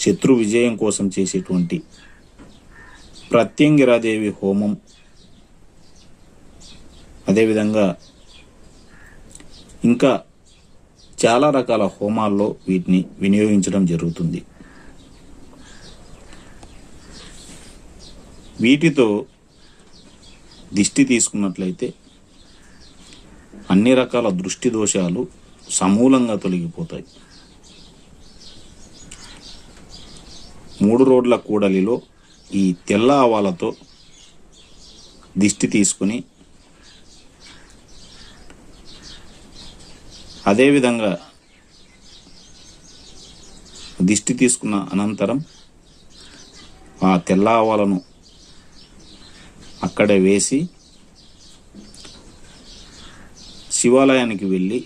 శత్రు విజయం కోసం చేసేటువంటి ప్రత్యంగిరాదేవి హోమం, అదేవిధంగా ఇంకా చాలా రకాల హోమాల్లో వీటిని వినియోగించడం జరుగుతుంది. వీటితో దిష్టి తీసుకున్నట్లయితే అన్ని రకాల దృష్టి దోషాలు సమూలంగా తొలగిపోతాయి. 3 రోడ్ల కూడలిలో ఈ తెల్ల ఆవాలతో దిష్టి తీసుకుని, అదేవిధంగా దిష్టి తీసుకున్న అనంతరం ఆ తెల్ల ఆవాలను అక్కడే వేసి శివాలయానికి వెళ్ళి